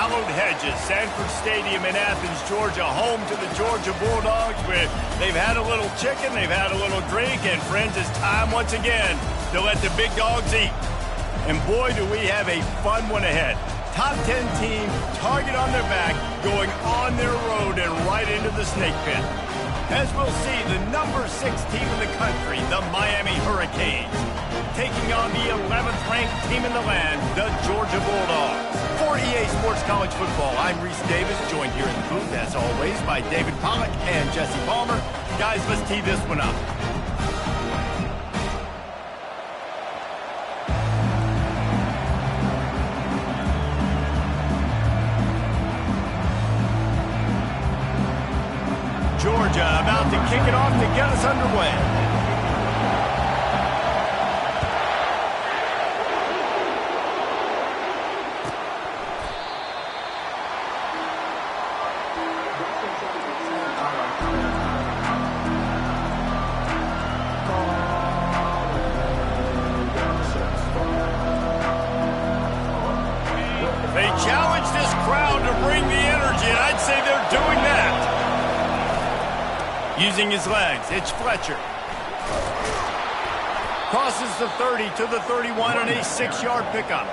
hallowed hedges, Sanford Stadium in Athens, Georgia, home to the Georgia Bulldogs, where they've had a little chicken, they've had a little drink, and friends, it's time once again to let the big dogs eat. And boy, do we have a fun one ahead. Top 10 team, target on their back, going on their road and right into the snake pit. As we'll see, the number 6 team in the country, the Miami Hurricanes, taking on the 11th ranked team in the land, the Georgia Bulldogs. For EA Sports College Football, I'm Reese Davis, joined here in the booth, as always, by David Pollack and Jesse Palmer. Guys, let's tee this one up. Georgia about to kick it off to get us underway. They challenge this crowd to bring the energy, and I'd say they're doing that. Using his legs, it's Fletcher. Crosses the 30 to the 31 on a 6-yard pickup.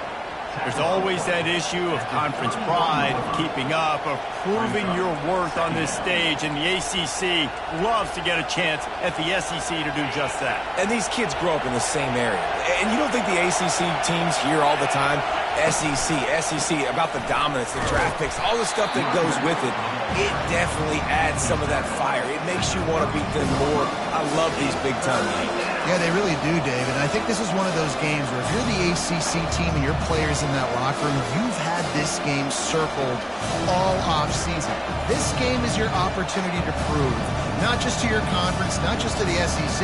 There's always that issue of conference pride, of keeping up, of proving your worth on this stage, and the ACC loves to get a chance at the SEC to do just that. And these kids grow up in the same area. And you don't think the ACC teams hear all the time, SEC, about the dominance, the draft picks, all the stuff that goes with it. It definitely adds some of that fire. It makes you want to beat them more. I love these big-time games. Yeah, they really do, David. I think this is one of those games where if you're the ACC team and your players in that locker room, you've had this game circled all off-season. This game is your opportunity to prove, not just to your conference, not just to the SEC,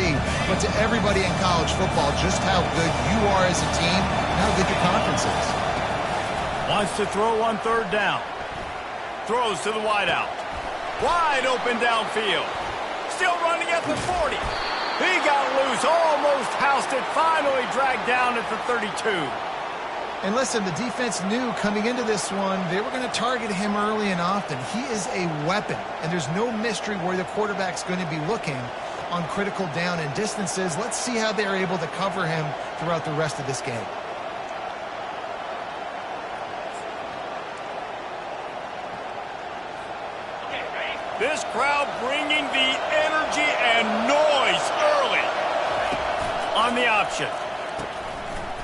but to everybody in college football, just how good you are as a team and how good your conference is. Wants to throw on 3rd down. Throws to the wideout. Wide open downfield. Still running at the 40. He got loose, almost housed it, finally dragged down at the 32. And listen, the defense knew coming into this one, they were going to target him early and often. He is a weapon, and there's no mystery where the quarterback's going to be looking on critical down and distances. Let's see how they're able to cover him throughout the rest of this game. This crowd bringing the energy and noise early on the option.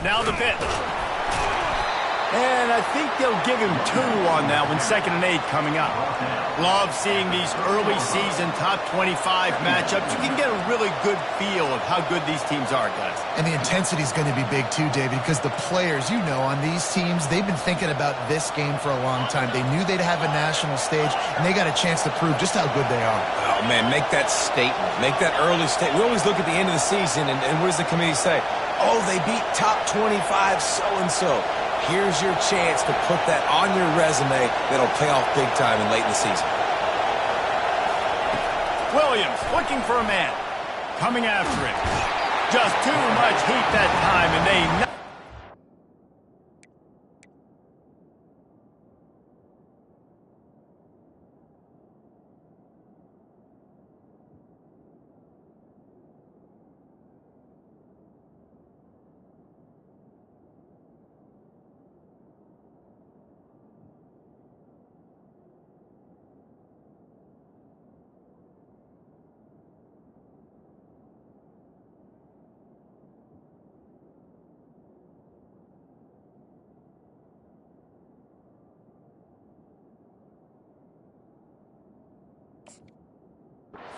Now the pitch. And I think they'll give him 2 on that one, 2nd and 8 coming up. Love seeing these early season top 25 matchups. You can get a really good feel of how good these teams are, guys. And the intensity is going to be big too, David, because the players, you know, on these teams, they've been thinking about this game for a long time. They knew they'd have a national stage, and they got a chance to prove just how good they are. Oh, man, make that statement. Make that early statement. We always look at the end of the season, and what does the committee say? Oh, they beat top 25 so-and-so. Here's your chance to put that on your resume that'll pay off big time and late in the season. Williams looking for a man. Coming after him. Just too much heat that time, and they...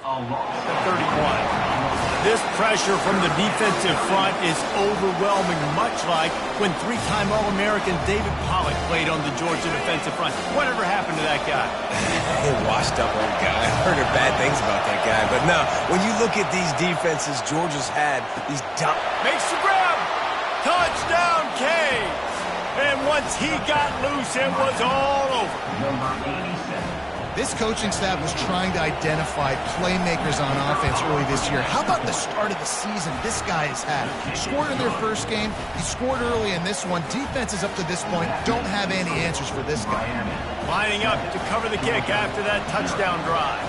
At 31. This pressure from the defensive front is overwhelming, much like when 3-time All-American David Pollack played on the Georgia defensive front. Whatever happened to that guy? A washed up old guy. I heard bad things about that guy. But no, when you look at these defenses Georgia's had, these makes the grab. Touchdown, Canes. And once he got loose, it was all over. Number 87. This coaching staff was trying to identify playmakers on offense early this year. How about the start of the season this guy has had? Scored in their first game. He scored early in this one. Defenses up to this point don't have any answers for this guy. Lining up to cover the kick after that touchdown drive.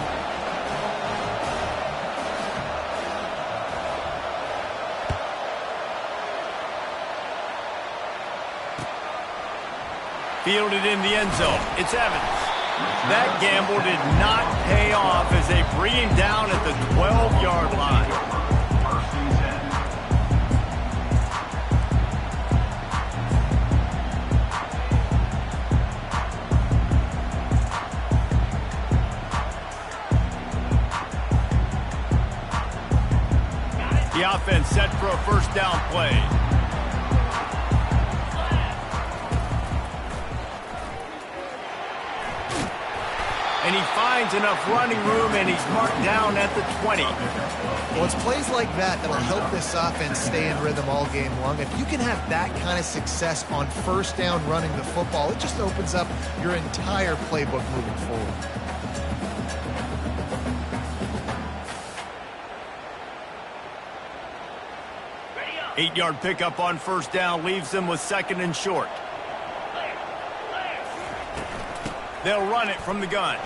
Fielded in the end zone. It's Evans. That gamble did not pay off as they bring him down at the 12-yard line. The offense set for a first down play. And he finds enough running room, and he's marked down at the 20. Well, it's plays like that that'll help this offense stay in rhythm all game long. If you can have that kind of success on first down running the football, it just opens up your entire playbook moving forward. Eight-yard pickup on first down leaves them with second and short. They'll run it from the gun.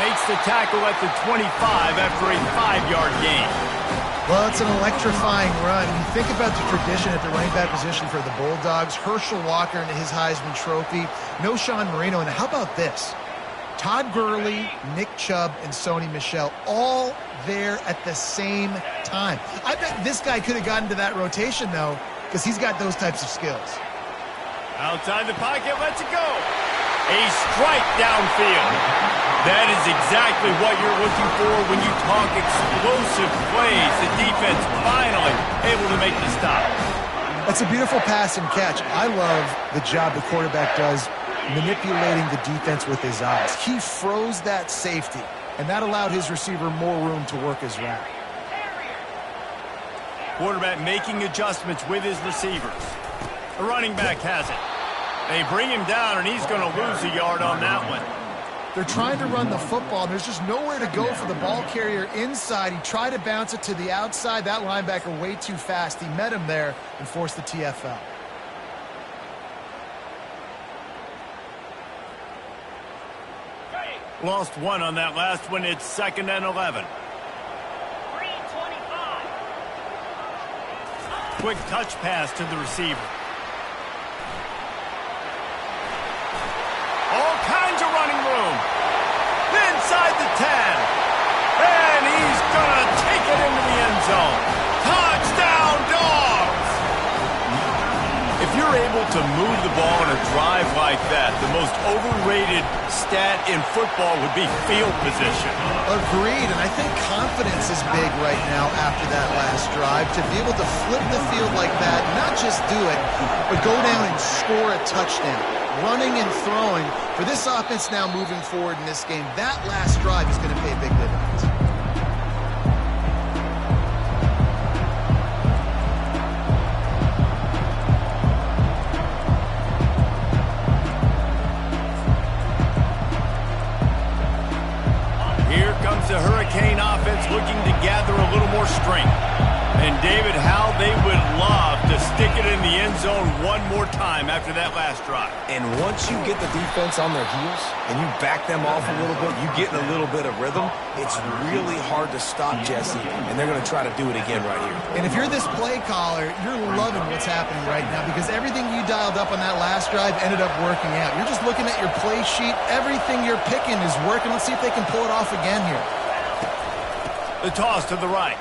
Makes the tackle at the 25 after a 5-yard gain. Well, it's an electrifying run. You think about the tradition at the running back position for the Bulldogs. Herschel Walker and his Heisman Trophy. No Sean Marino. And how about this? Todd Gurley, Nick Chubb, and Sony Michel all there at the same time. I bet this guy could have gotten to that rotation, though, because he's got those types of skills. Outside the pocket, lets it go. A strike downfield. That is exactly what you're looking for when you talk explosive plays. The defense finally able to make the stop. That's a beautiful pass and catch. I love the job the quarterback does manipulating the defense with his eyes. He froze that safety, and that allowed his receiver more room to work his route. Quarterback making adjustments with his receivers. The running back has it. They bring him down, and he's going to lose a yard on that one. They're trying to run the football, and there's just nowhere to go for the ball carrier inside. He tried to bounce it to the outside. That linebacker way too fast. He met him there and forced the TFL. Lost one on that last one. It's 2nd and 11. Quick touch pass to the receiver. All kinds of running room. Inside the 10. And he's going to take it into the end zone. Touchdown, Dogs! If you're able to move the ball in a drive like that, the most overrated stat in football would be field position. Agreed, and I think confidence is big right now after that last drive. To be able to flip the field like that, not just do it, but go down and score a touchdown. Running and throwing. For this offense now moving forward in this game, that last drive is going to pay a big dividends. Here comes the Hurricane offense looking to gather a little more strength. And David, how they would love to stick it in the end zone one more time after that last drive. And once you get the defense on their heels and you back them off a little bit, you get in a little bit of rhythm, it's really hard to stop Jesse, and they're going to try to do it again right here. And if you're this play caller, you're loving what's happening right now because everything you dialed up on that last drive ended up working out. You're just looking at your play sheet. Everything you're picking is working. Let's see if they can pull it off again here. The toss to the right.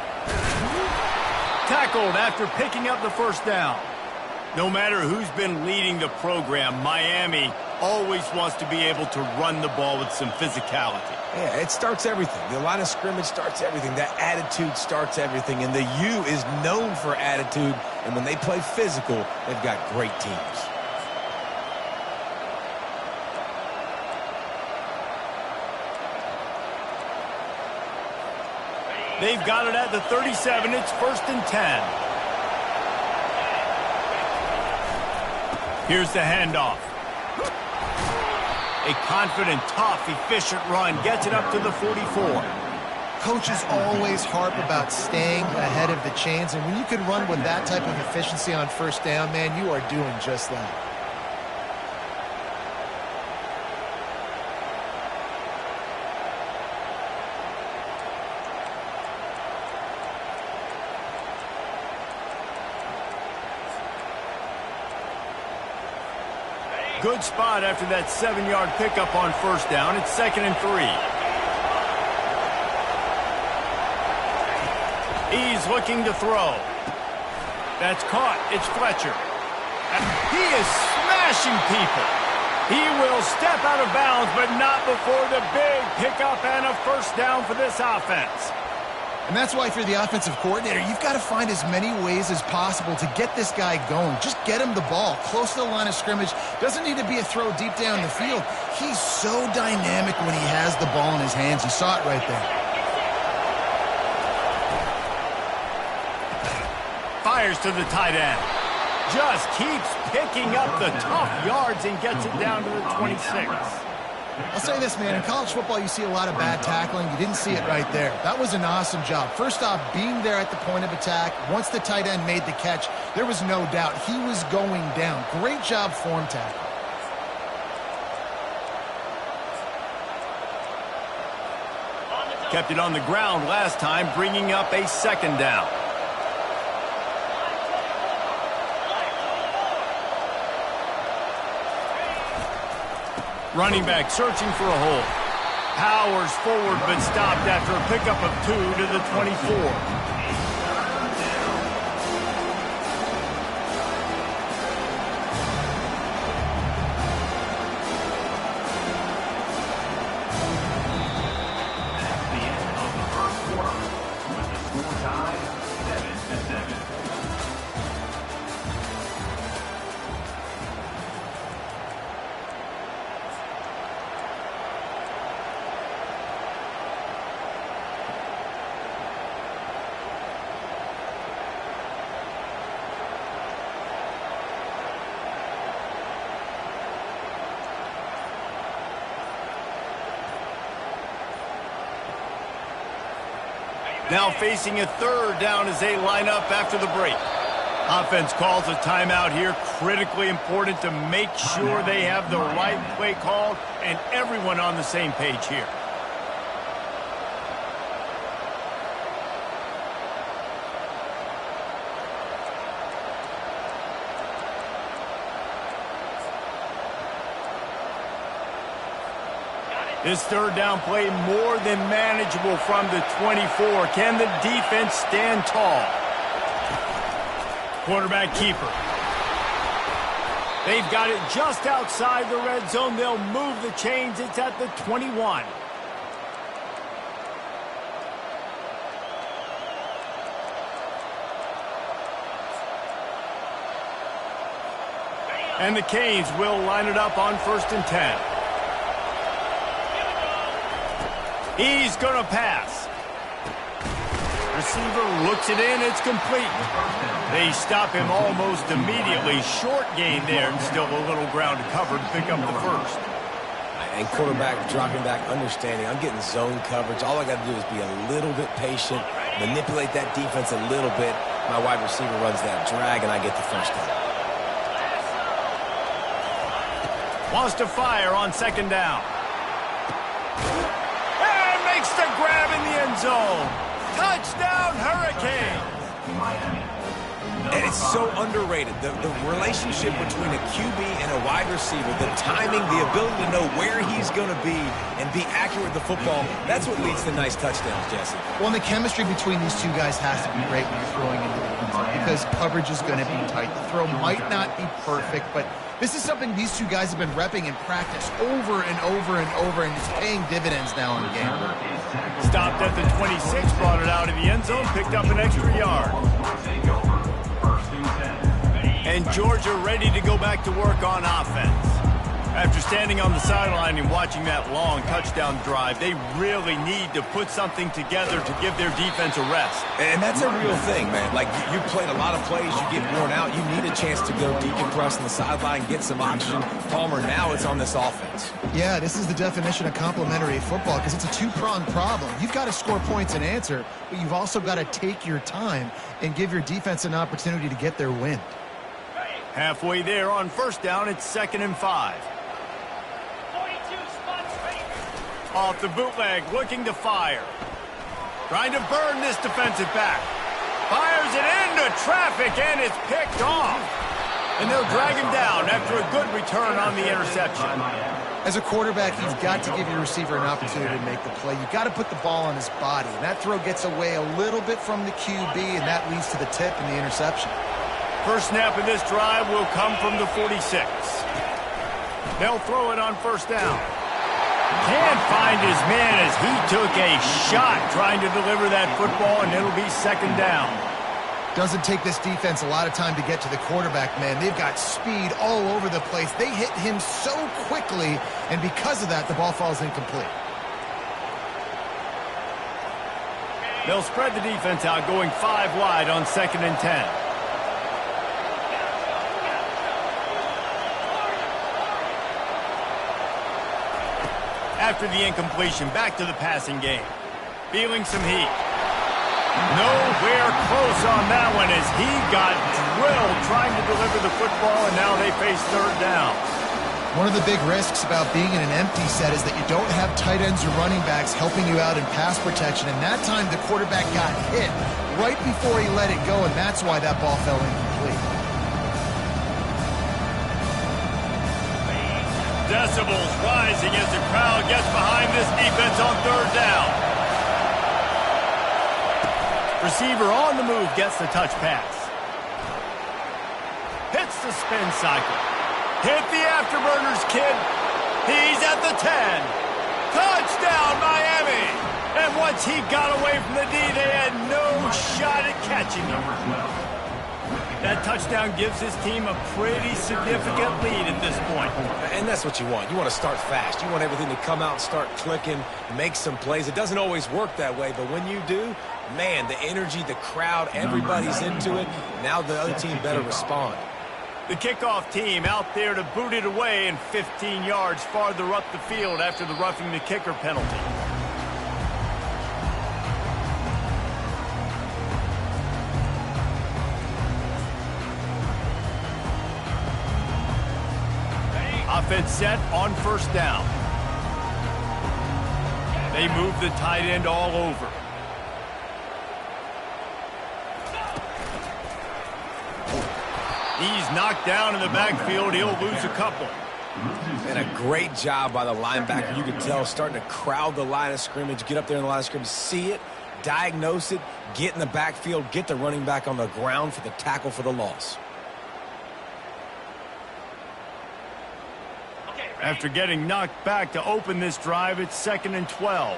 Tackled after picking up the first down. No matter who's been leading the program, Miami always wants to be able to run the ball with some physicality. Yeah, it starts everything. The line of scrimmage starts everything. That attitude starts everything. And the U is known for attitude. And when they play physical, they've got great teams. They've got it at the 37. It's 1st and 10. Here's the handoff. A confident, tough, efficient run gets it up to the 44. Coaches always harp about staying ahead of the chains, and when you can run with that type of efficiency on first down, man, you are doing just that. Good spot after that 7-yard pickup on first down. It's 2nd and 3. He's looking to throw. That's caught. It's Fletcher. He is smashing people. He will step out of bounds, but not before the big pickup and a first down for this offense. And that's why if you're the offensive coordinator, you've got to find as many ways as possible to get this guy going. Just get him the ball close to the line of scrimmage. Doesn't need to be a throw deep down the field. He's so dynamic when he has the ball in his hands. You saw it right there. Fires to the tight end. Just keeps picking up the tough yards and gets it down to the 26. I'll say this, man. In college football, you see a lot of bad tackling. You didn't see it right there. That was an awesome job. First off, being there at the point of attack. Once the tight end made the catch, there was no doubt he was going down. Great job form tackle. Kept it on the ground last time, bringing up a 2nd down. Running back searching for a hole. Powers forward but stopped after a pickup of 2 to the 24. Now facing a 3rd down as they line up after the break. Offense calls a timeout here. Critically important to make sure they have the right play called and everyone on the same page here. This 3rd down play more than manageable from the 24. Can the defense stand tall? Quarterback keeper. They've got it just outside the red zone. They'll move the chains. It's at the 21. And the Canes will line it up on 1st and 10. He's going to pass. Receiver looks it in. It's complete. They stop him almost immediately. Short gain there and still a little ground to cover to pick up the 1st. And quarterback dropping back, understanding I'm getting zone coverage. All I got to do is be a little bit patient, manipulate that defense a little bit. My wide receiver runs that drag, and I get the 1st down. Wants to fire on 2nd down. The grab in the end zone. Touchdown, Hurricanes. And it's so underrated. The relationship between a QB and a wide receiver, the timing, the ability to know where he's going to be and be accurate with the football, that's what leads to nice touchdowns, Jesse. Well, and the chemistry between these two guys has to be great when you're throwing into the end zone because coverage is going to be tight. The throw might not be perfect, but this is something these two guys have been repping in practice over and over and over, and it's paying dividends now in the game. Stopped at the 26, brought it out of the end zone, picked up an extra yard. And Georgia ready to go back to work on offense. After standing on the sideline and watching that long touchdown drive, they really need to put something together to give their defense a rest. And that's a real thing, man. Like, you played a lot of plays, you get worn out, you need a chance to go decompress on the sideline, get some oxygen. Palmer, now it's on this offense. Yeah, this is the definition of complementary football because it's a two-pronged problem. You've got to score points and answer, but you've also got to take your time and give your defense an opportunity to get their wind. Halfway there on first down, it's 2nd and 5. Off the bootleg, looking to fire. Trying to burn this defensive back. Fires it into traffic, and it's picked off. And they'll drag him down after a good return on the interception. As a quarterback, you've got to give your receiver an opportunity to make the play. You've got to put the ball on his body. And that throw gets away a little bit from the QB, and that leads to the tip and the interception. First snap of this drive will come from the 46. They'll throw it on first down. Can't find his man as he took a shot trying to deliver that football, and it'll be 2nd down. Doesn't take this defense a lot of time to get to the quarterback, man. They've got speed all over the place. They hit him so quickly, and because of that, the ball falls incomplete. They'll spread the defense out, going 5 wide on 2nd and 10. After the incompletion, back to the passing game. Feeling some heat. Nowhere close on that one as he got drilled trying to deliver the football, and now they face 3rd down. One of the big risks about being in an empty set is that you don't have tight ends or running backs helping you out in pass protection, and that time the quarterback got hit right before he let it go, and that's why that ball fell incomplete. Decibels rising as the crowd gets behind this defense on 3rd down. Receiver on the move gets the touch pass. Hits the spin cycle. Hit the afterburners, kid. He's at the 10. Touchdown, Miami. And once he got away from the D, they had no shot at catching him. That touchdown gives his team a pretty significant lead at this point. And that's what you want. You want to start fast. You want everything to come out and start clicking, make some plays. It doesn't always work that way, but when you do, man, the energy, the crowd, everybody's into it. Now the other team better respond. The kickoff team out there to boot it away and 15 yards farther up the field after the roughing the kicker penalty. Offense set on first down. They move the tight end all over. He's knocked down in the backfield. He'll lose a couple. And a great job by the linebacker. You can tell starting to crowd the line of scrimmage, get up there in the line of scrimmage, see it, diagnose it, get in the backfield, get the running back on the ground for the tackle for the loss. After getting knocked back to open this drive, it's 2nd and 12.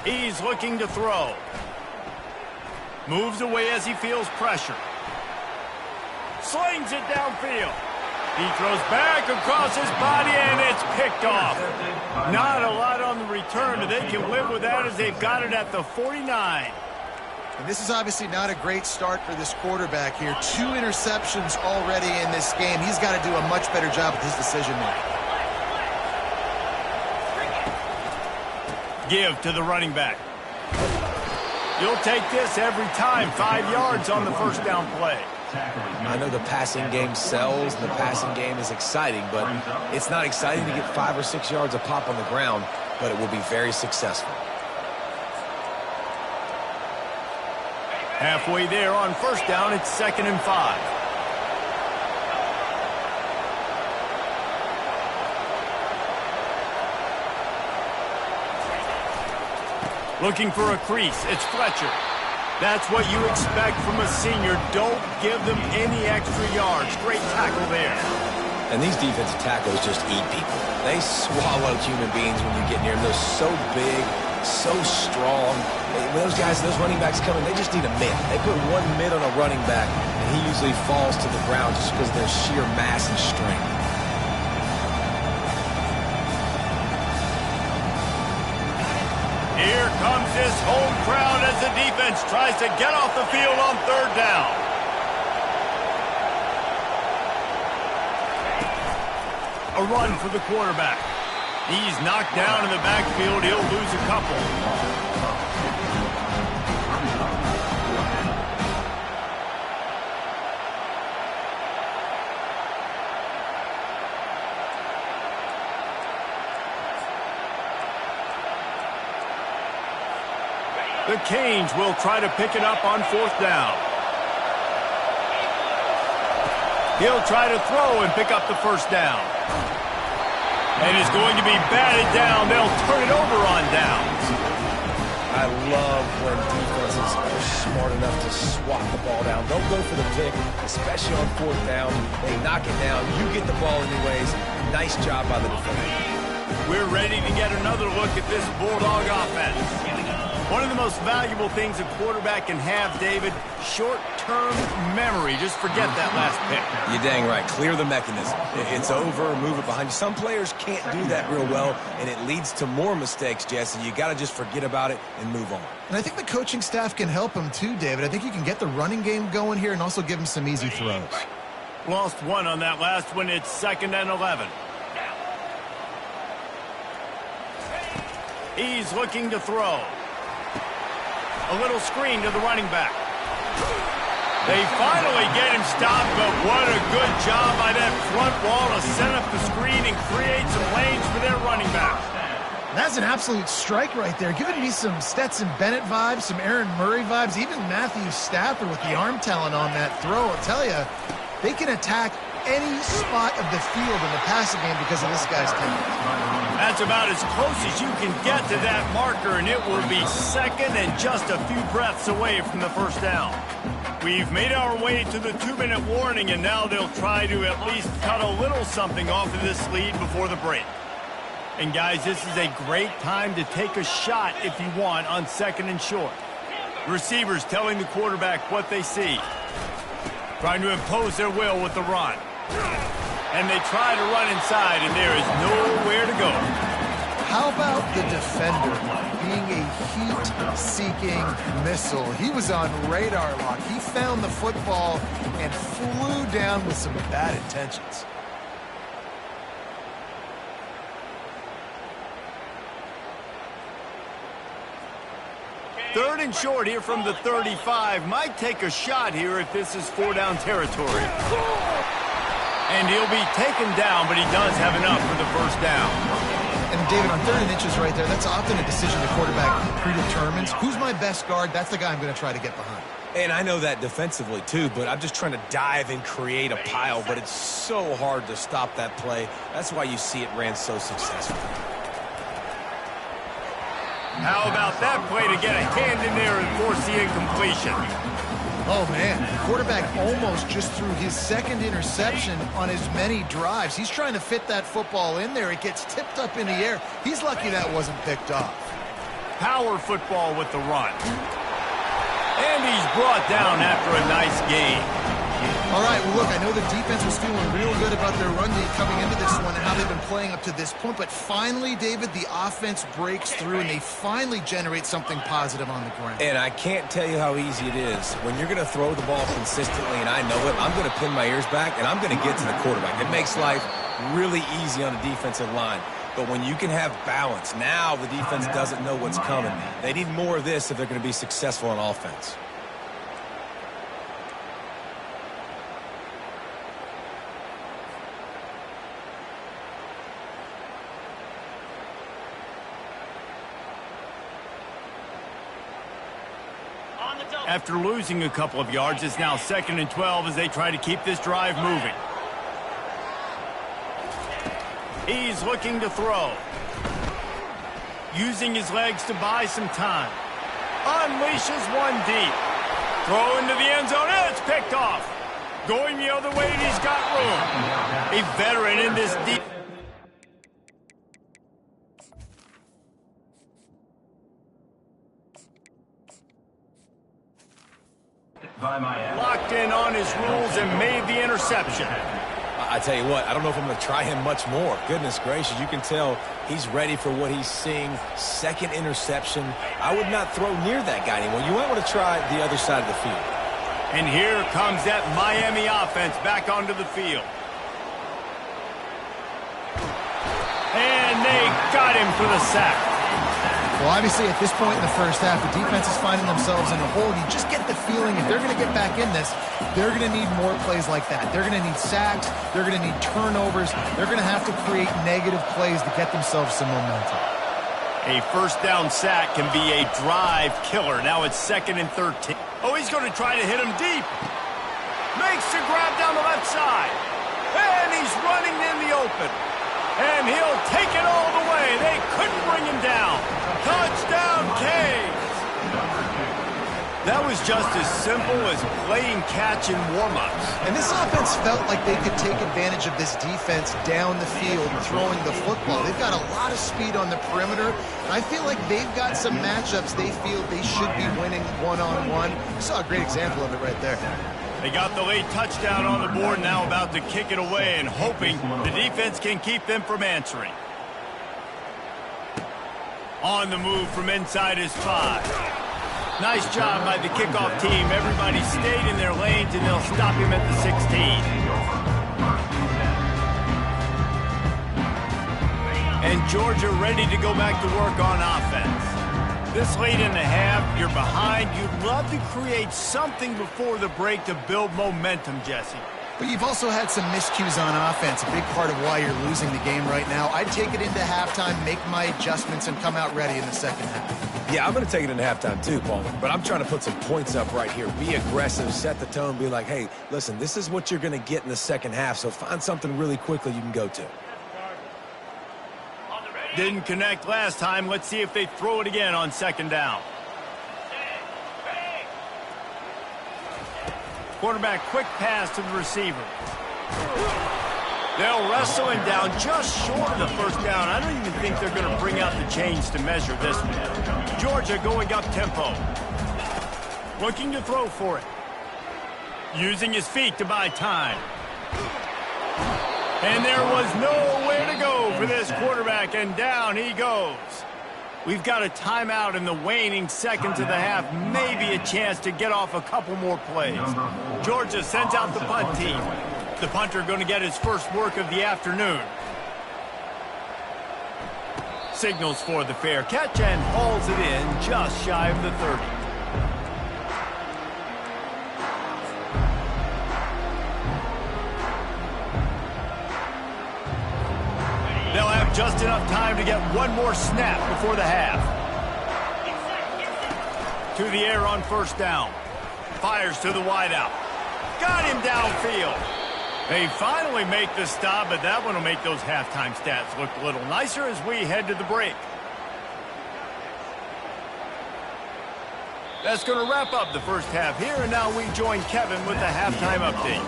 He's looking to throw. Moves away as he feels pressure. Slings it downfield. He throws back across his body, and it's picked off. Not a lot on the return, but they can live with that as they've got it at the 49. And this is obviously not a great start for this quarterback here. 2 interceptions already in this game. He's got to do a much better job with his decision making. Give to the running back. You'll take this every time. 5 yards on the first down play. I know the passing game sells, and the passing game is exciting, but it's not exciting to get 5 or 6 yards a pop on the ground, but it will be very successful. Halfway there on first down, it's 2nd and 5. Looking for a crease, it's Fletcher. That's what you expect from a senior. Don't give them any extra yards. Great tackle there. And these defensive tackles just eat people. They swallow human beings when you get near them. They're so big, so strong. when those running backs come in, they just need a mid. They put one mid on a running back, and he usually falls to the ground just because of their sheer mass and strength. Here comes this home crowd as the defense tries to get off the field on third down. A run for the quarterback. He's knocked down in the backfield. He'll lose a couple. The Canes will try to pick it up on fourth down. He'll try to throw and pick up the first down. And is going to be batted down. They'll turn it over on downs. I love when defenses are smart enough to swat the ball down. Don't go for the pick, especially on fourth down. They knock it down. You get the ball anyways. Nice job by the defender. We're ready to get another look at this Bulldog offense. One of the most valuable things a quarterback can have, David, short-term memory. Just forget that last pick. You're dang right. Clear the mechanism. It's over, move it behind you. Some players can't do that real well, and it leads to more mistakes, Jesse. You got to just forget about it and move on. And I think the coaching staff can help him too, David. I think you can get the running game going here and also give him some easy throws. Lost one on that last one. It's 2nd and 11. He's looking to throw. A little screen to the running back. They finally get him stopped, but what a good job by that front wall to set up the screen and create some lanes for their running back. That's an absolute strike right there. Giving me some Stetson Bennett vibes, some Aaron Murray vibes, even Matthew Stafford with the arm talent on that throw. I'll tell you, they can attack any spot of the field in the passing game because of this guy's talent. That's about as close as you can get to that marker, and it will be 2nd and just a few breaths away from the first down. We've made our way to the 2-minute warning, and now they'll try to at least cut a little something off of this lead before the break. And guys, this is a great time to take a shot if you want on 2nd and short. Receivers telling the quarterback what they see. Trying to impose their will with the run. And they try to run inside, and there is nowhere to go. How about the defender being a heat-seeking missile? He was on radar lock. He found the football and flew down with some bad intentions. Third and short here from the 35. Might take a shot here if this is 4-down territory. And he'll be taken down, but he does have enough for the first down. And David, on 3rd and inches right there, that's often a decision the quarterback predetermines. Who's my best guard? That's the guy I'm going to try to get behind. And I know that defensively too, but I'm just trying to dive and create a pile, but it's so hard to stop that play. That's why you see it ran so successfully. How about that play to get a hand in there and force the incompletion? Oh, man. The quarterback almost just threw his 2nd interception on as many drives. He's trying to fit that football in there. It gets tipped up in the air. He's lucky that wasn't picked off. Power football with the run. And he's brought down after a nice gain. All right, well, look, I know the defense was feeling real good about their run D coming into this one and how they've been playing up to this point. But finally, David, the offense breaks through and they finally generate something positive on the ground. And I can't tell you how easy it is. When you're going to throw the ball consistently, and I know it, I'm going to pin my ears back, and I'm going to get to the quarterback. It makes life really easy on the defensive line. But when you can have balance, now the defense doesn't know what's coming. They need more of this if they're going to be successful on offense. After losing a couple of yards, it's now 2nd and 12 as they try to keep this drive moving. He's looking to throw. Using his legs to buy some time. Unleashes one deep. Throw into the end zone, and it's picked off. Going the other way, and he's got room. A veteran in this deep. Locked in on his rules and made the interception. I tell you what, I don't know if I'm going to try him much more. Goodness gracious, you can tell he's ready for what he's seeing. Second interception. I would not throw near that guy anymore. You might want to try the other side of the field. And here comes that Miami offense back onto the field. And they got him for the sack. Well, obviously, at this point in the first half, the defense is finding themselves in a hole. You just get the feeling if they're going to get back in this, they're going to need more plays like that. They're going to need sacks. They're going to need turnovers. They're going to have to create negative plays to get themselves some momentum. A first down sack can be a drive killer. Now it's 2nd and 13. Oh, he's going to try to hit him deep. Makes the grab down the left side. And he's running in the open. And he'll take it all the way. They couldn't bring him down. Touchdown, Canes. That was just as simple as playing catch in warm-ups. And this offense felt like they could take advantage of this defense down the field throwing the football. They've got a lot of speed on the perimeter. I feel like they've got some matchups they feel they should be winning one-on-one. Saw a great example of it right there. They got the late touchdown on the board, now about to kick it away and hoping the defense can keep them from answering. On the move from inside his 5. Nice job by the kickoff team. Everybody stayed in their lanes, and they'll stop him at the 16. And Georgia ready to go back to work on offense. This late in the half, you're behind. You'd love to create something before the break to build momentum, Jesse. But you've also had some miscues on offense, a big part of why you're losing the game right now. I'd take it into halftime, make my adjustments, and come out ready in the second half. Yeah, I'm going to take it into halftime too, Paul. But I'm trying to put some points up right here. Be aggressive, set the tone, be like, hey, listen, this is what you're going to get in the second half, so find something really quickly you can go to. Didn't connect last time. Let's see if they throw it again on 2nd down. Quarterback quick pass to the receiver. They'll wrestle him down just short of the first down. I don't even think they're going to bring out the chains to measure this one. Georgia going up tempo. Looking to throw for it. Using his feet to buy time. And there was nowhere to go for this quarterback, and down he goes. We've got a timeout in the waning seconds of the half, maybe a chance to get off a couple more plays. Georgia sends out the punt team. The punter going to get his first work of the afternoon. Signals for the fair catch and hauls it in just shy of the 30. They'll have just enough time to get one more snap before the half. To the air on first down. Fires to the wideout. Got him downfield. They finally make the stop, but that one will make those halftime stats look a little nicer as we head to the break. That's going to wrap up the first half here, and now we join Kevin with the halftime update.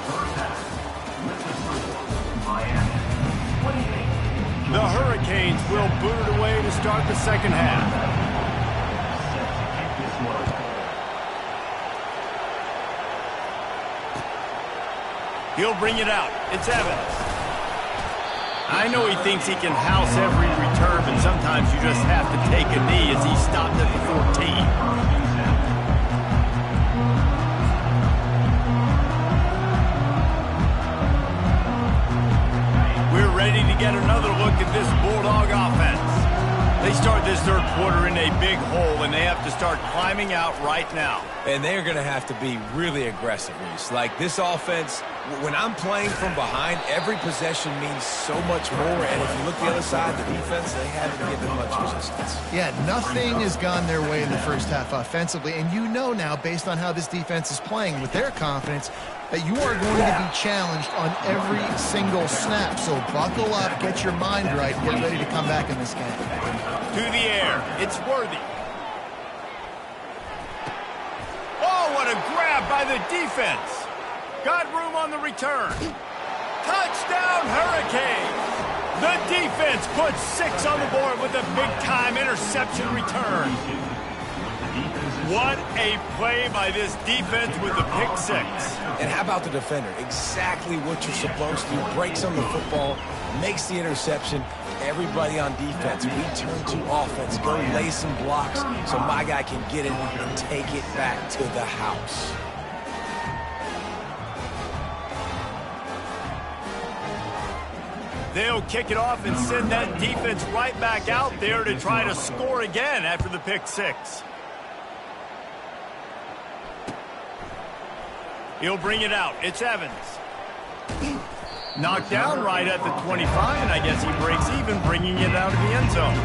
The Hurricanes will boot it away to start the second half. He'll bring it out. It's Evans. I know he thinks he can house every return, but sometimes you just have to take a knee as he stopped at the 14. We're ready to get another look at this Bulldog offense. They start this third quarter in a big hole, and they have to start climbing out right now. And they're going to have to be really aggressive, Reese. Like, this offense, when I'm playing from behind, every possession means so much more. And if you look the other side, the defense, they haven't given much resistance. Yeah, nothing has gone their way in the first half offensively. And you know now, based on how this defense is playing with their confidence, that you are going to be challenged on every single snap. So buckle up, get your mind right, get ready to come back in this game. To the air, it's Worthy. Oh, what a grab by the defense. Got room on the return. Touchdown, Hurricanes. The defense puts 6 on the board with a big-time interception return. What a play by this defense with the pick six. And how about the defender? Exactly what you're supposed to. Breaks on the football, makes the interception. Everybody on defense, we turn to offense. Go lay some blocks so my guy can get it and take it back to the house. They'll kick it off and send that defense right back out there to try to score again after the pick six. He'll bring it out. It's Evans. Knocked down right at the 25, and I guess he breaks even, bringing it out of the end zone.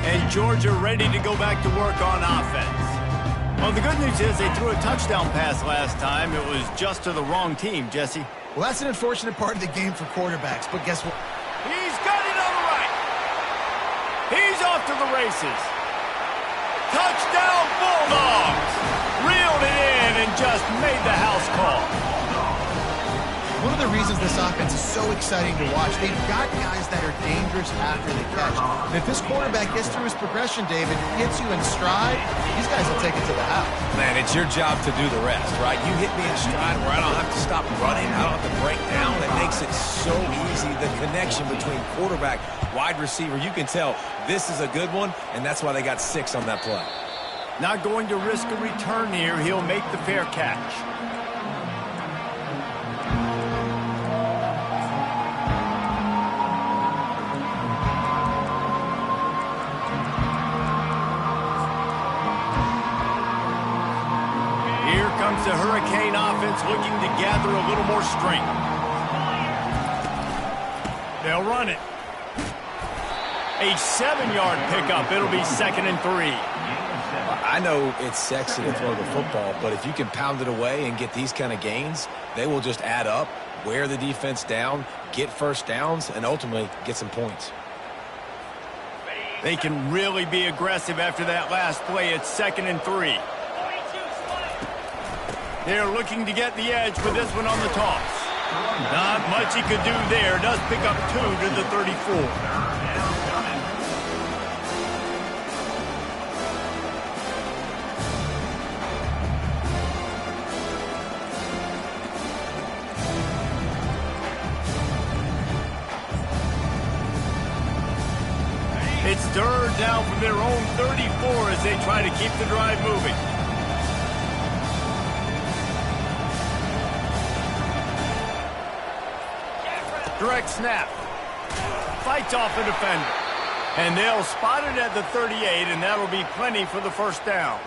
And Georgia ready to go back to work on offense. Well, the good news is they threw a touchdown pass last time. It was just to the wrong team, Jesse. Well, that's an unfortunate part of the game for quarterbacks, but guess what? He's got it on the right. He's off to the races. Touchdown Bulldogs. Reeled it in and just made the house call. One of the reasons this offense is so exciting to watch, they've got guys that are dangerous after the catch. And if this quarterback gets through his progression, David, gets you in stride, these guys will take it to the house. Man, it's your job to do the rest, right? You hit me in stride where I don't have to stop running. I don't have to break down. It makes it so easy. The connection between quarterback, wide receiver, you can tell this is a good one, and that's why they got 6 on that play. Not going to risk a return here. He'll make the fair catch. The Hurricane offense looking to gather a little more strength. They'll run it. A 7-yard pickup. It'll be 2nd and 3. I know it's sexy to throw the football, but if you can pound it away and get these kind of gains, they will just add up, wear the defense down, get first downs, and ultimately get some points. They can really be aggressive after that last play. It's 2nd and 3. They're looking to get the edge with this one on the toss. Not much he could do there. Does pick up 2 to the 34. It's 3rd down from their own 34 as they try to keep the drive moving. Direct snap. Fights off the defender. And they'll spot it at the 38, and that'll be plenty for the first down.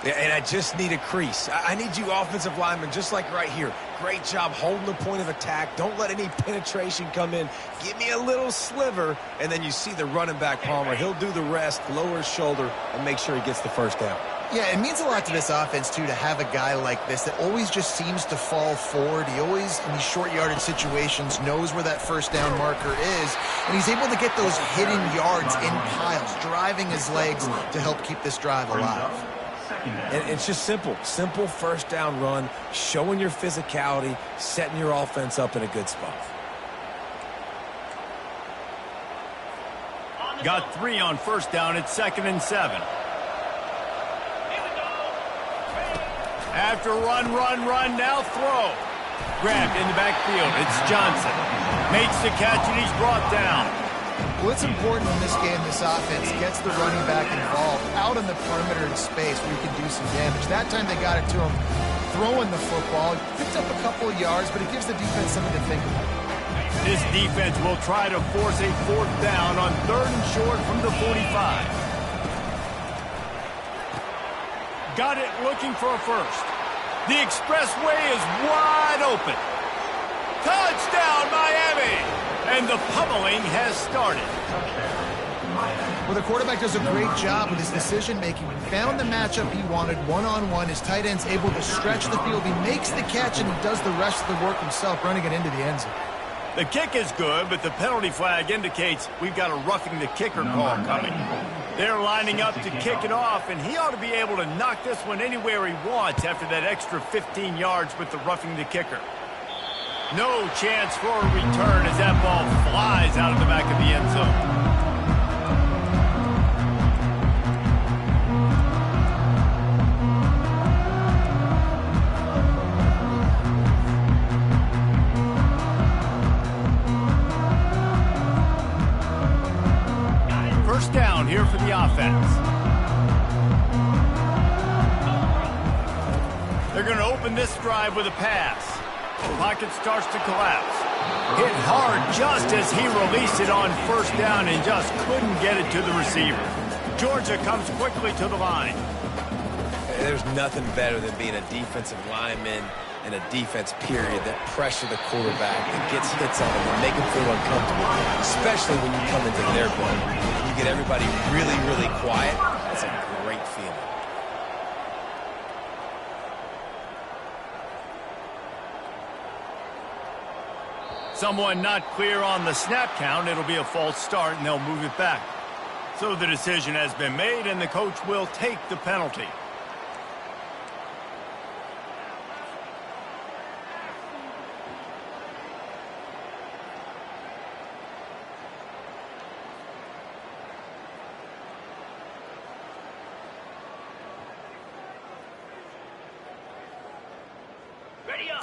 Yeah, and I just need a crease. I need you offensive linemen, just like right here. Great job holding the point of attack. Don't let any penetration come in. Give me a little sliver, and then you see the running back, Palmer. He'll do the rest, lower his shoulder, and make sure he gets the first down. Yeah, it means a lot to this offense, too, to have a guy like this that always just seems to fall forward. He always, in these short yardage situations, knows where that first down marker is, and he's able to get those hidden yards in piles, driving his legs to help keep this drive alive. And it's just simple first down run, showing your physicality, setting your offense up in a good spot. Got 3 on first down. It's 2nd and 7. After run, now throw. Grabbed in the backfield. It's Johnson. Makes the catch, and he's brought down. Well, it's important in this game, this offense gets the running back involved out in the perimeter in space where he can do some damage. That time they got it to him throwing the football. He picked up a couple of yards, but it gives the defense something to think about. This defense will try to force a 4th down on 3rd and short from the 45. Got it looking for a first. The expressway is wide open. Touchdown, Miami! And the pummeling has started. Well, the quarterback does a great job with his decision-making. He found the matchup he wanted one-on-one. His tight end's able to stretch the field. He makes the catch, and he does the rest of the work himself, running it into the end zone. The kick is good, but the penalty flag indicates we've got a roughing the kicker call coming. They're lining up to kick it off, and he ought to be able to knock this one anywhere he wants after that extra 15 yards with the roughing the kicker. No chance for a return as that ball flies out of the back of the end zone. First down here for the offense. They're going to open this drive with a pass. The pocket starts to collapse. Hit hard just as he released it on first down and just couldn't get it to the receiver. Georgia comes quickly to the line. There's nothing better than being a defensive lineman and a defense period that pressure the quarterback, that gets hits on him and make him feel uncomfortable, especially when you come into their building. You get everybody really, really quiet. That's a great feeling. Someone not clear on the snap count. It'll be a false start, and they'll move it back. So the decision has been made, and the coach will take the penalty.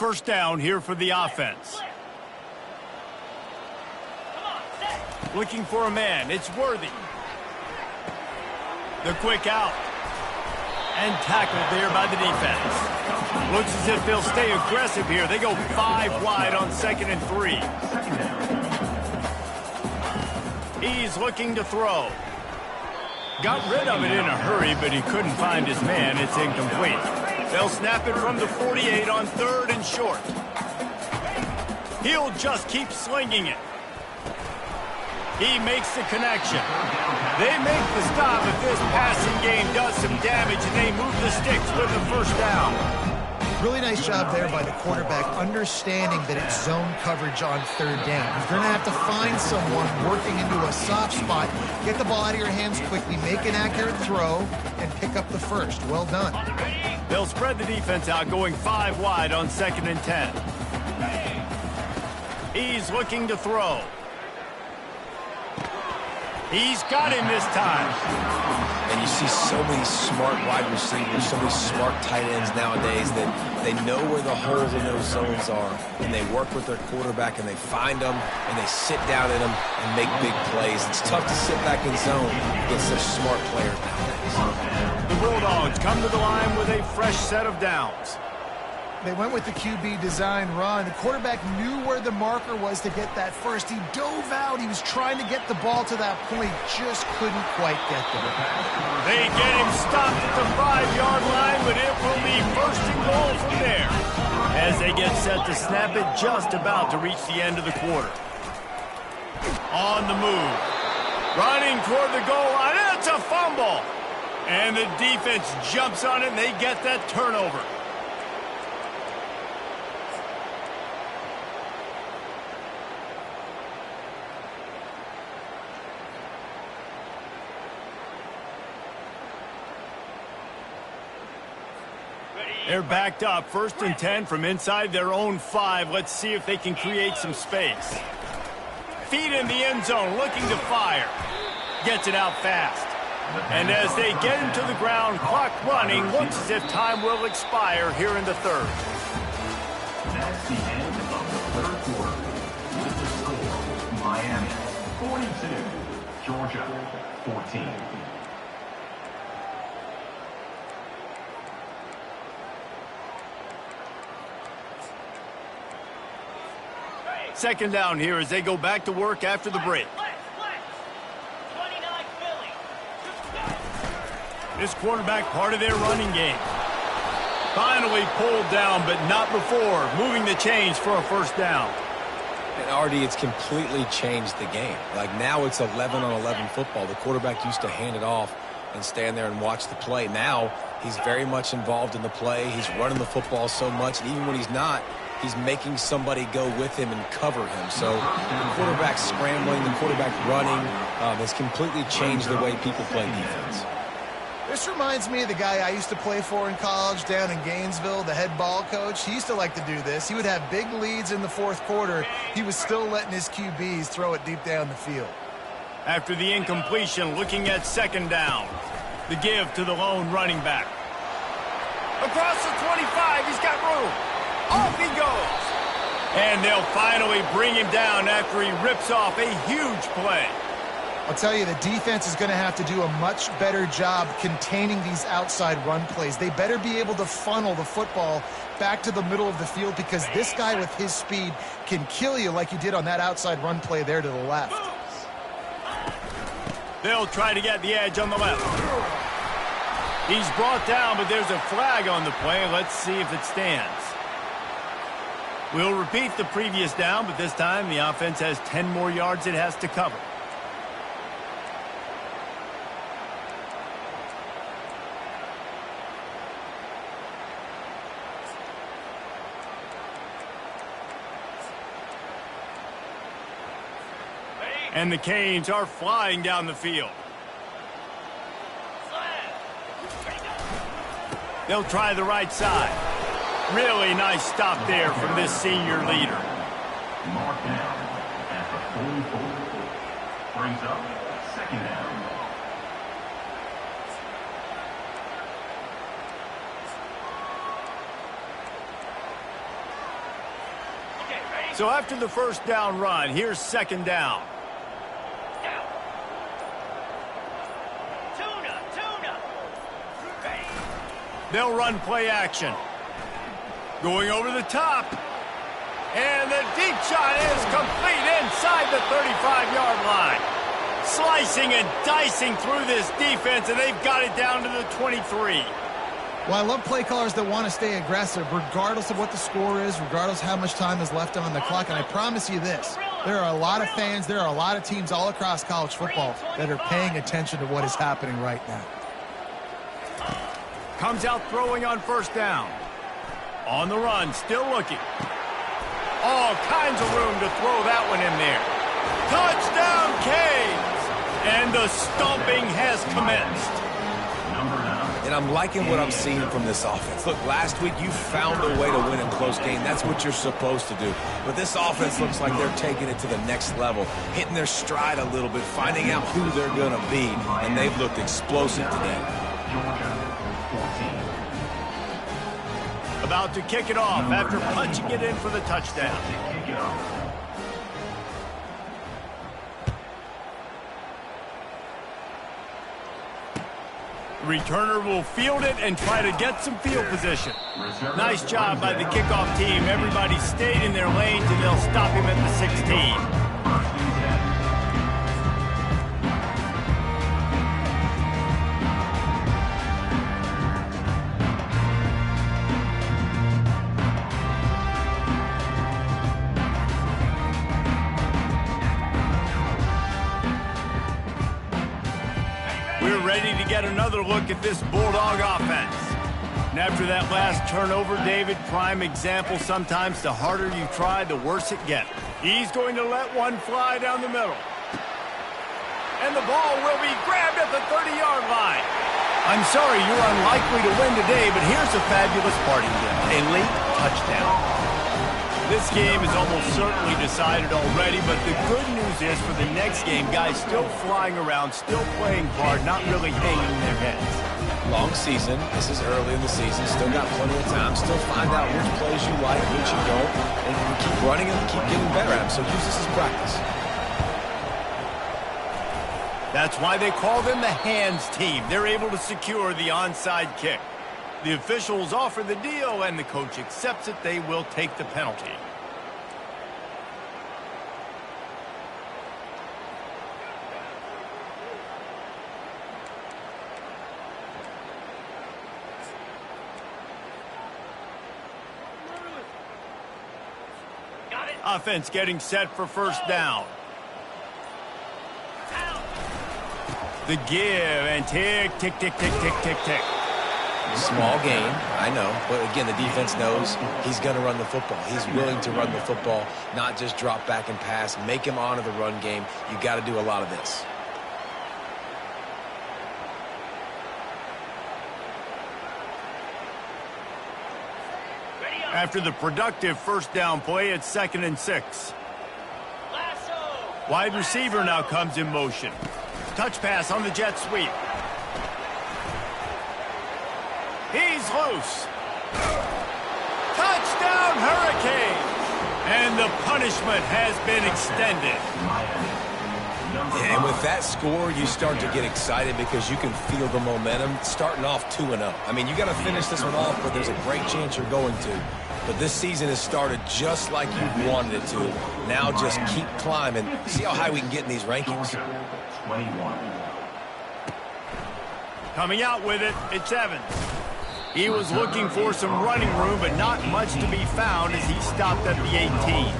First down here for the offense. Looking for a man. It's Worthy. The quick out. And tackled there by the defense. Looks as if they'll stay aggressive here. They go 5 wide on 2nd and 3. He's looking to throw. Got rid of it in a hurry, but he couldn't find his man. It's incomplete. They'll snap it from the 48 on 3rd and short. He'll just keep slinging it. He makes the connection. They make the stop if this passing game does some damage, and they move the sticks with the first down. Really nice job there by the quarterback, understanding that it's zone coverage on 3rd down. You're going to have to find someone working into a soft spot, get the ball out of your hands quickly, make an accurate throw, and pick up the first. Well done. They'll spread the defense out, going 5 wide on 2nd and 10. He's looking to throw. He's got him this time. And you see so many smart wide receivers, so many smart tight ends nowadays that they know where the holes in those zones are, and they work with their quarterback, and they find them, and they sit down in them and make big plays. It's tough to sit back in zone against such smart players nowadays. The Bulldogs come to the line with a fresh set of downs. They went with the QB design run. The quarterback knew where the marker was to get that first. He dove out. He was trying to get the ball to that point. Just couldn't quite get there. They get him stopped at the 5-yard line, but it will be 1st and goal from there. As they get set to snap it, just about to reach the end of the quarter. On the move. Running toward the goal line. It's a fumble. And the defense jumps on it, and they get that turnover. They're backed up, 1st and 10 from inside their own 5. Let's see if they can create some space. Feet in the end zone, looking to fire. Gets it out fast. And as they get him to the ground, clock running, looks as if time will expire here in the 3rd. That's the end of the 3rd quarter. With the score, Miami 42, Georgia 14. Second down here as they go back to work after the break. This quarterback part of their running game. Finally pulled down, but not before. Moving the chains for a first down. And Artie, it's completely changed the game. Like now it's 11-on-11 football. The quarterback used to hand it off and stand there and watch the play. Now he's very much involved in the play. He's running the football so much, and even when he's not, he's making somebody go with him and cover him. So the quarterback scrambling, the quarterback running has completely changed the way people play defense. This reminds me of the guy I used to play for in college down in Gainesville, the head ball coach. He used to like to do this. He would have big leads in the fourth quarter. He was still letting his QBs throw it deep down the field. After the incompletion, looking at second down. The give to the lone running back. Across the 25, he's got room. Off he goes. And they'll finally bring him down after he rips off a huge play. I'll tell you, the defense is going to have to do a much better job containing these outside run plays. They better be able to funnel the football back to the middle of the field because this guy with his speed can kill you like he did on that outside run play there to the left. They'll try to get the edge on the left. He's brought down, but there's a flag on the play. Let's see if it stands. We'll repeat the previous down, but this time the offense has 10 more yards it has to cover. And the Canes are flying down the field. They'll try the right side. Really nice stop there from this senior leader. Mark down at the 44. Brings up second down. So after the first down run, here's second down. They'll run play action. Going over the top. And the deep shot is complete inside the 35-yard line. Slicing and dicing through this defense, and they've got it down to the 23. Well, I love play callers that want to stay aggressive regardless of what the score is, regardless of how much time is left on the clock. And I promise you this, there are a lot of fans, there are a lot of teams all across college football that are paying attention to what is happening right now. Comes out throwing on first down. On the run, still looking. All kinds of room to throw that one in there. Touchdown, Canes! And the stomping has commenced. And I'm liking what I'm seeing from this offense. Look, last week you found a way to win a close game. That's what you're supposed to do. But this offense looks like they're taking it to the next level, hitting their stride a little bit, finding out who they're going to be, and they've looked explosive today. About to kick it off after punching it in for the touchdown. Returner will field it and try to get some field position. Nice job by the kickoff team. Everybody stayed in their lanes, and they'll stop him at the 16. Ready to get another look at this Bulldog offense. And after that last turnover, David, prime example, sometimes the harder you try, the worse it gets. He's going to let one fly down the middle. And the ball will be grabbed at the 30-yard line. I'm sorry you're unlikely to win today, but here's a fabulous parting gift. A late touchdown. This game is almost certainly decided already, but the good news is for the next game, guys still flying around, still playing hard, not really hanging their heads. Long season. This is early in the season. Still got plenty of time. Still find out which plays you like, which you don't, and keep running and keep getting better at them. So use this as practice. That's why they call them the hands team. They're able to secure the onside kick. The officials offer the deal, and the coach accepts it. They will take the penalty. Offense getting set for first down. The give, and tick, tick, tick, tick, tick, tick, tick. Small gain, I know, but again, the defense knows he's going to run the football. He's willing to run the football, not just drop back and pass, make him honor the run game. You got to do a lot of this. After the productive first down play, it's 2nd and 6. Wide receiver now comes in motion. Touch pass on the jet sweep. He's loose. Touchdown, Hurricane! And the punishment has been extended. Yeah, and with that score, you start to get excited because you can feel the momentum starting off 2-0. I mean, you got to finish this one off, but there's a great chance you're going to. But this season has started just like you wanted it to. Now just keep climbing. See how high we can get in these rankings. 21. Coming out with it, it's Evans. He was looking for some running room, but not much to be found as he stopped at the 18.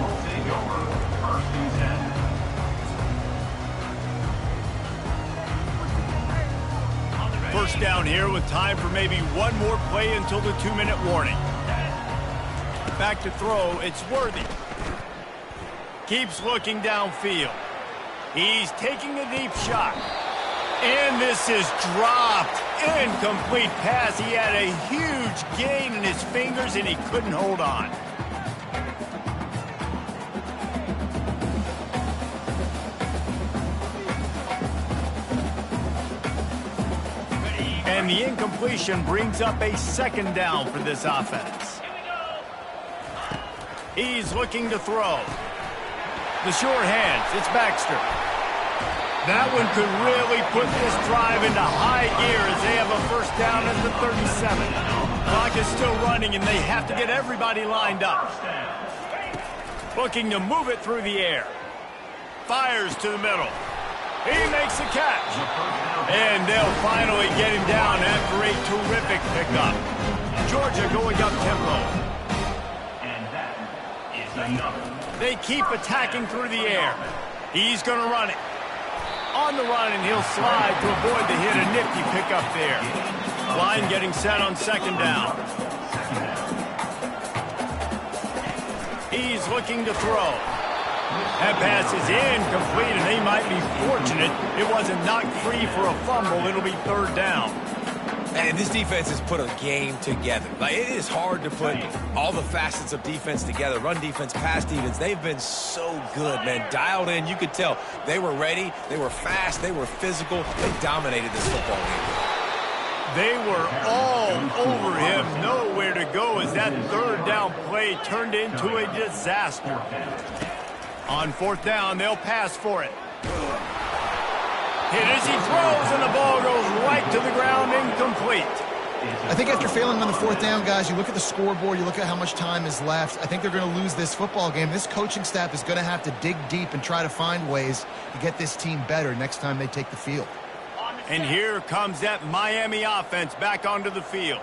First down here with time for maybe one more play until the 2-minute warning. Back to throw, it's Worthy. Keeps looking downfield. He's taking a deep shot. And this is dropped. Incomplete pass. He had a huge gain in his fingers, and he couldn't hold on. And the incompletion brings up a 2nd down for this offense. He's looking to throw. The sure hands. It's Baxter. That one could really put this drive into high gear as they have a first down at the 37. Clock is still running, and they have to get everybody lined up. Looking to move it through the air. Fires to the middle. He makes the catch. And they'll finally get him down after a terrific pickup. Georgia going up tempo. And that is another. They keep attacking through the air. He's going to run it. On the run, and he'll slide to avoid the hit. A nifty pickup there. Line getting set on 2nd down. He's looking to throw. That pass is incomplete, and they might be fortunate it wasn't knocked free for a fumble. It'll be 3rd down. And this defense has put a game together. Like, it is hard to put all the facets of defense together. Run defense, pass defense. They've been so good, man. Dialed in. You could tell they were ready. They were fast. They were physical. They dominated this football game. They were all over him. Nowhere to go as that 3rd down play turned into a disaster. On 4th down, they'll pass for it. Hit as he throws, and the ball goes right to the ground, incomplete. I think after failing on the 4th down, guys, you look at the scoreboard, you look at how much time is left. I think they're going to lose this football game. This coaching staff is going to have to dig deep and try to find ways to get this team better next time they take the field. And here comes that Miami offense back onto the field.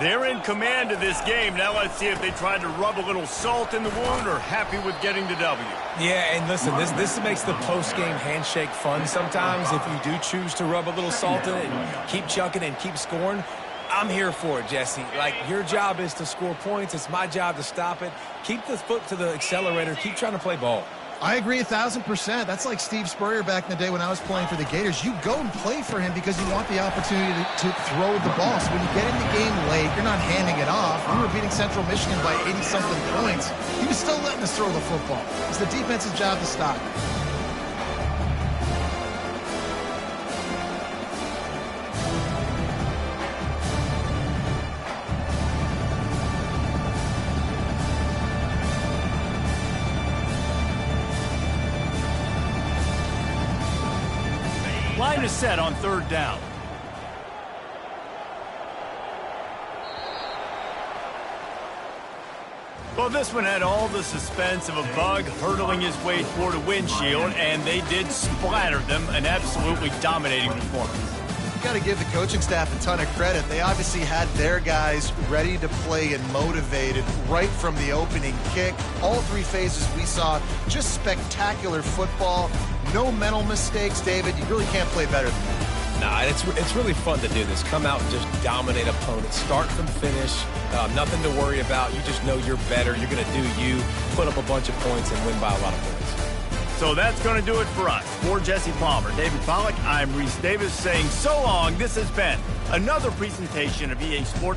They're in command of this game. Now let's see if they tried to rub a little salt in the wound or happy with getting the W. Yeah, and listen, this makes the post-game handshake fun sometimes. If you do choose to rub a little salt in it and keep chucking and keep scoring, I'm here for it, Jesse. Like, your job is to score points. It's my job to stop it. Keep the foot to the accelerator. Keep trying to play ball. I agree 1,000%. That's like Steve Spurrier back in the day when I was playing for the Gators. You go and play for him because you want the opportunity to throw the ball. So when you get in the game late, you're not handing it off. We were beating Central Michigan by 80-something points. He was still letting us throw the football. It's the defense's job to stop it. Line is set on 3rd down. Well, this one had all the suspense of a bug hurtling his way toward a windshield, and they did splatter them. An absolutely dominating performance. Got to give the coaching staff a ton of credit. They obviously had their guys ready to play and motivated right from the opening kick. All 3 phases we saw just spectacular football. No mental mistakes, David. You really can't play better than that. Nah, it's really fun to do this. Come out and just dominate opponents. Start from finish. Nothing to worry about. You just know you're better. You're going to do you, put up a bunch of points, and win by a lot of points. So that's going to do it for us. For Jesse Palmer, David Pollack, I'm Reese Davis saying so long. This has been another presentation of EA Sports.